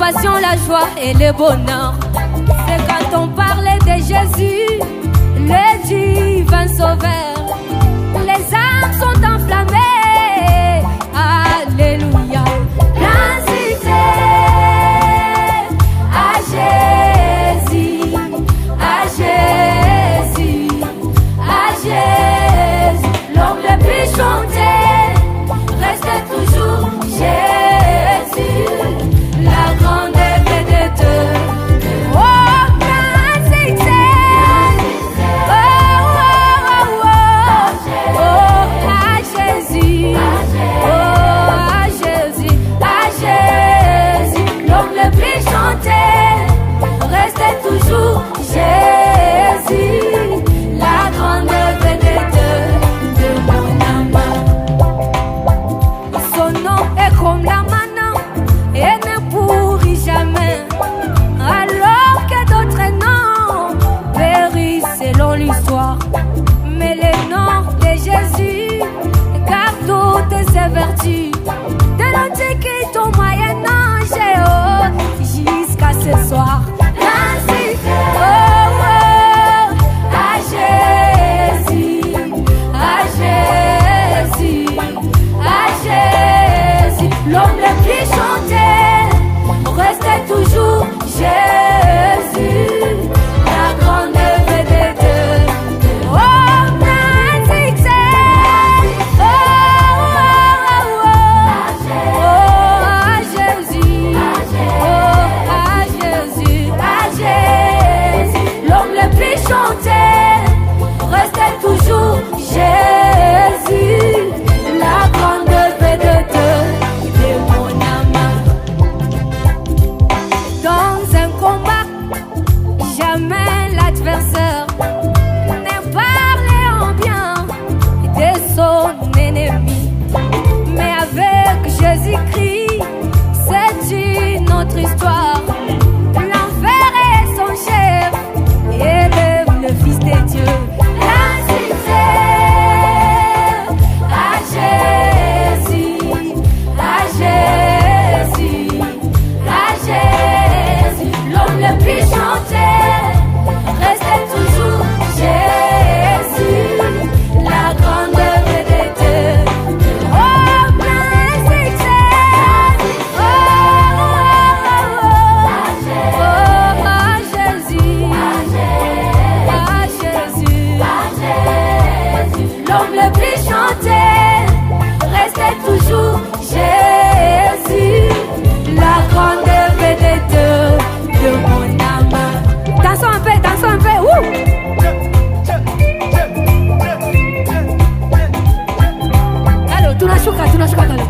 compassion, la joie et le bonheur. C'est quand on parlait de Jésus, le divin sauveur. Les âmes sont enflammées. Alléluia. L'incité à Jésus, à Jésus, à Jésus. L'homme le plus chanté reste toujours Jésus, la grande vedette. Oh, l'incité. Restez toujours Jésus, la grande vedette de mon âme. Son nom est comme la manne et ne pourrit jamais, alors que d'autres noms périssent selon l'histoire. Mais le nom de Jésus garde toutes ses vertus, de l'Antiquité au Moyen-Âge, oh, jusqu'à ce soir. L'homme le plus chanté reste toujours Jésus, la grande vedette. Oh, magnifique, oh, à Jésus, oh, à Jésus, à Jésus. L'homme le plus chanté reste toujours Jésus, la grande vedette. L'adversaire ne parlait en bien de son ennemi, mais avec Jésus-Christ, c'est une autre histoire. L'enfer est son chef, élève le Fils de Dieu. L'incité à Jésus, à Jésus, à Jésus, l'homme le plus chanté. Restez toujours Jésus, la grande vedette. Oh, magnifique, oh, à Jésus, à Jésus, à Jésus. L'homme le plus chanté, restez toujours Jésus, la grande vedette de mon âme. Dansons un peu, dansons un peu. Allô, tunashuka, allô.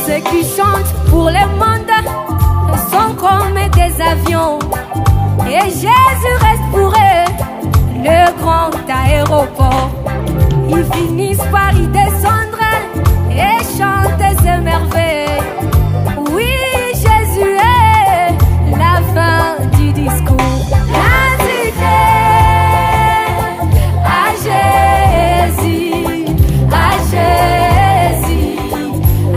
Ceux qui chantent pour le monde sont comme des avions, et Jésus reste pour eux le grand aéroport. Ils finissent par y descendre et chanter ses merveilles. Oui, Jésus est la fin du discours. L'incité à Jésus, à Jésus,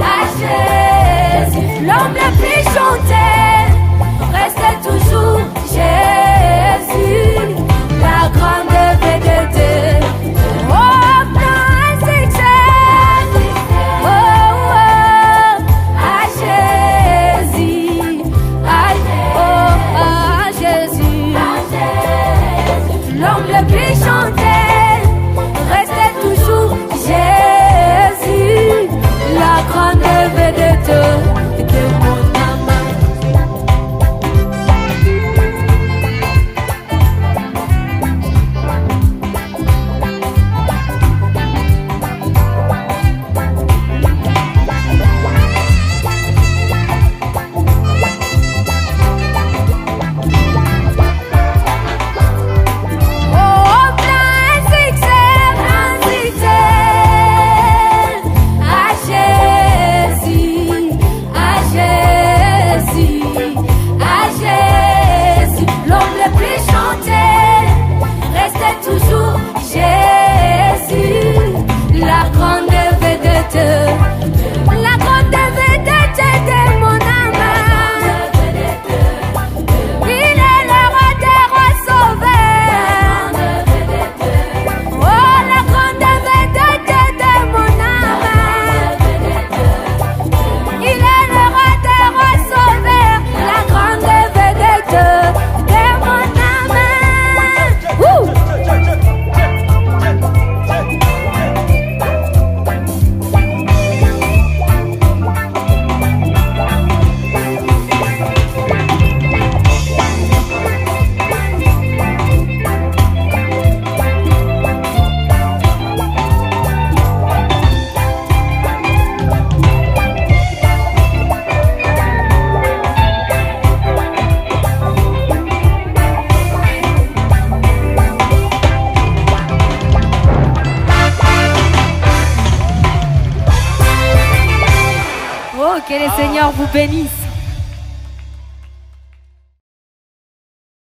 à Jésus. L'homme le plus chanté reste toujours Jésus, la grande vedette. Oh, magnifique, Seigneur vous bénisse.